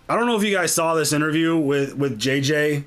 I don't know if you guys saw this interview with J.J.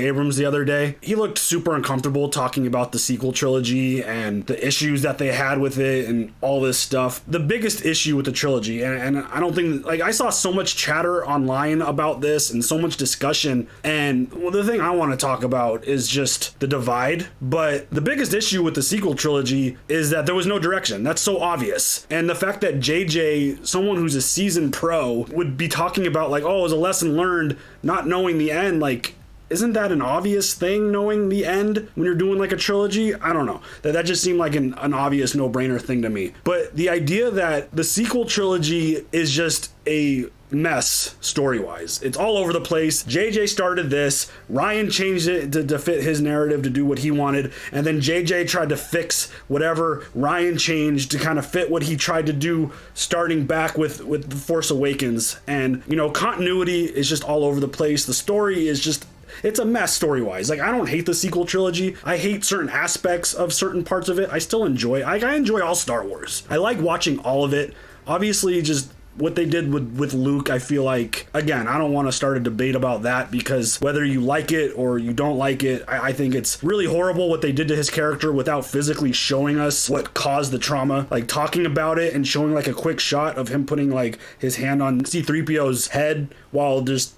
Abrams the other day. He looked super uncomfortable talking about the sequel trilogy and the issues that they had with it and all this stuff. The biggest issue with the trilogy, and I don't think, like, I saw so much chatter online about this and so much discussion, and well, the thing I want to talk about is just the divide. But the biggest issue with the sequel trilogy is that there was no direction. That's so obvious. And the fact that JJ, someone who's a seasoned pro, would be talking about, like, oh, it was a lesson learned, not knowing the end, like, isn't that an obvious thing, knowing the end when you're doing like a trilogy? I don't know. That just seemed like an obvious no-brainer thing to me. But the idea that the sequel trilogy is just a mess story-wise. It's all over the place. JJ started this, Ryan changed it to fit his narrative, to do what he wanted, and then JJ tried to fix whatever Ryan changed to kind of fit what he tried to do, starting back with The Force Awakens. And, you know, continuity is just all over the place. The story is just, it's a mess story-wise. Like, I don't hate the sequel trilogy. I hate certain aspects of certain parts of it. I still enjoy, I enjoy all Star Wars. I like watching all of it. Obviously, just what they did with Luke, I feel like, again, I don't want to start a debate about that, because whether you like it or you don't like it, I think it's really horrible what they did to his character without physically showing us what caused the trauma. Like, talking about it and showing like a quick shot of him putting like his hand on C-3PO's head while there's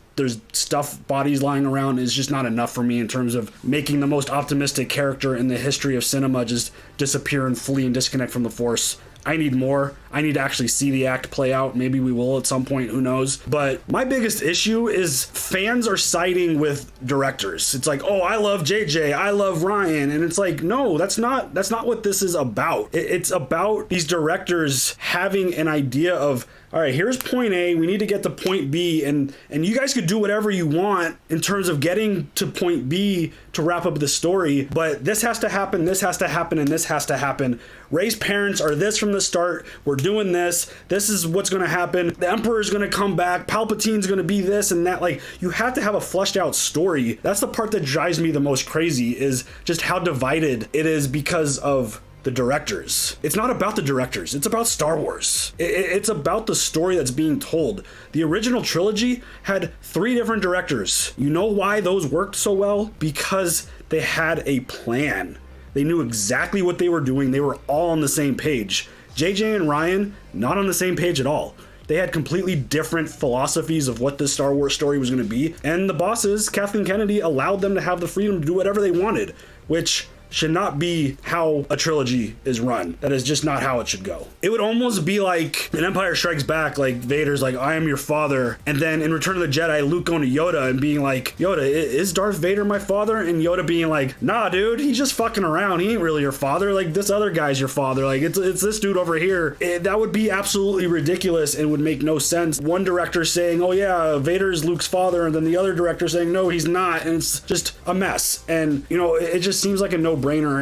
stuff, bodies lying around, is just not enough for me in terms of making the most optimistic character in the history of cinema just disappear and flee and disconnect from the Force. I need more. I need to actually see the act play out. Maybe we will at some point, who knows? But my biggest issue is fans are siding with directors. It's like, oh, I love JJ, I love Ryan, and it's like, no, that's not what this is about. It's about these directors having an idea of, all right, here's point A, we need to get to point B, and you guys could do whatever you want in terms of getting to point B to wrap up the story, but this has to happen, this has to happen, and this has to happen. Rey's parents are this from the start, we're doing this is what's going to happen, the Emperor's going to come back, Palpatine's going to be this and that. Like, you have to have a fleshed out story. That's the part that drives me the most crazy, is just how divided it is because of the directors. It's not about the directors, it's about Star Wars. It's about the story that's being told. The original trilogy had 3 different directors. You know why those worked so well? Because they had a plan. They knew exactly what they were doing. They were all on the same page. JJ and Ryan, not on the same page at all. They had completely different philosophies of what this Star Wars story was going to be, and the bosses, Kathleen Kennedy, allowed them to have the freedom to do whatever they wanted, which should not be how a trilogy is run. That is just not how it should go. It would almost be like in Empire Strikes Back, like Vader's like, I am your father, and then in Return of the Jedi, Luke going to Yoda and being like, Yoda, is Darth Vader my father? And Yoda being like, nah, dude, he's just fucking around. He ain't really your father. Like, this other guy's your father. Like, it's this dude over here. That would be absolutely ridiculous and would make no sense. One director saying, oh yeah, Vader's Luke's father, and then the other director saying, no, he's not, and it's just a mess. And, you know, it just seems like a no-brainer,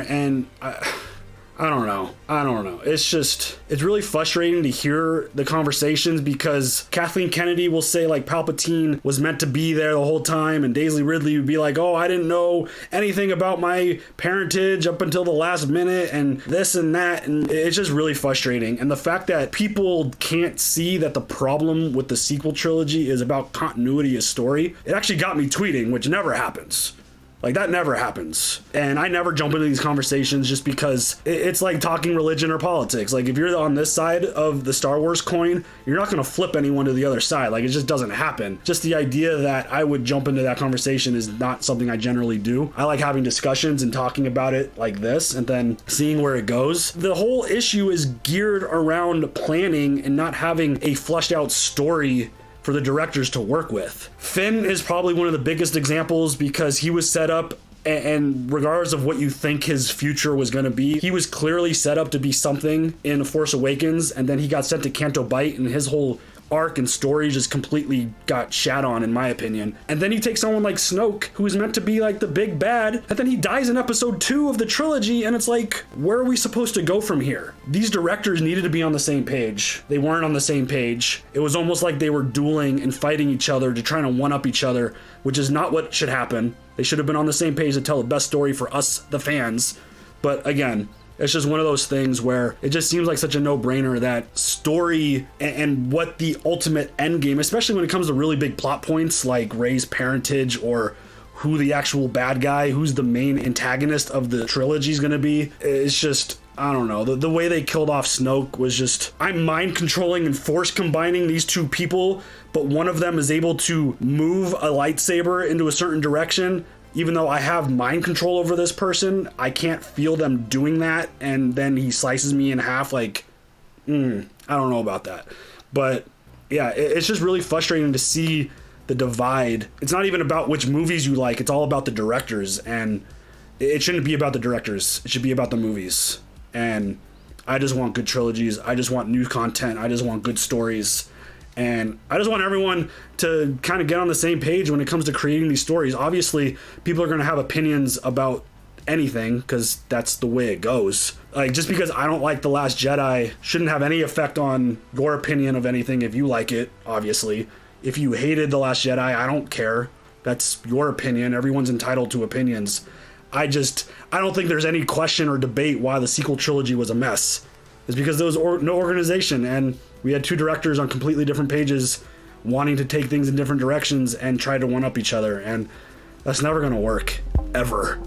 and I don't know. It's really frustrating to hear the conversations, because Kathleen Kennedy will say like Palpatine was meant to be there the whole time, and Daisy Ridley would be like, oh, I didn't know anything about my parentage up until the last minute, and this and that, and it's just really frustrating. And the fact that people can't see that the problem with the sequel trilogy is about continuity of story, it actually got me tweeting, which never happens. Like, that never happens. And I never jump into these conversations just because it's like talking religion or politics. Like, if you're on this side of the Star Wars coin, you're not going to flip anyone to the other side. Like, it just doesn't happen. Just the idea that I would jump into that conversation is not something I generally do. I like having discussions and talking about it like this and then seeing where it goes. The whole issue is geared around planning and not having a fleshed out story for the directors to work with. Finn is probably one of the biggest examples, because he was set up, and regardless of what you think his future was going to be, he was clearly set up to be something in Force Awakens, and then he got sent to Canto Bight, and his whole arc and story just completely got shat on, in my opinion. And then you take someone like Snoke, who is meant to be like the big bad, and then he dies in episode 2 of the trilogy, and it's like, where are we supposed to go from here? These directors needed to be on the same page. They weren't on the same page. It was almost like they were dueling and fighting each other to try to one-up each other, which is not what should happen. They should have been on the same page to tell the best story for us, the fans. But again, It's just one of those things where it just seems like such a no-brainer that story and what the ultimate end game, especially when it comes to really big plot points like Rey's parentage or who the actual bad guy, who's the main antagonist of the trilogy is going to be. It's just, I don't know. The way they killed off Snoke was just, I'm mind controlling and force combining these two people, but one of them is able to move a lightsaber into a certain direction. Even though I have mind control over this person, I can't feel them doing that, and then he slices me in half. Like, I don't know about that. But yeah, it's just really frustrating to see the divide. It's not even about which movies you like, it's all about the directors, and it shouldn't be about the directors. It should be about the movies. And I just want good trilogies. I just want new content. I just want good stories. And I just want everyone to kind of get on the same page when it comes to creating these stories. Obviously, people are going to have opinions about anything because that's the way it goes. Like, just because I don't like The Last Jedi shouldn't have any effect on your opinion of anything if you like it, obviously. If you hated The Last Jedi, I don't care. That's your opinion. Everyone's entitled to opinions. I don't think there's any question or debate why the sequel trilogy was a mess. It's because there was no organization, and we had two directors on completely different pages wanting to take things in different directions and try to one-up each other, and that's never going to work, ever.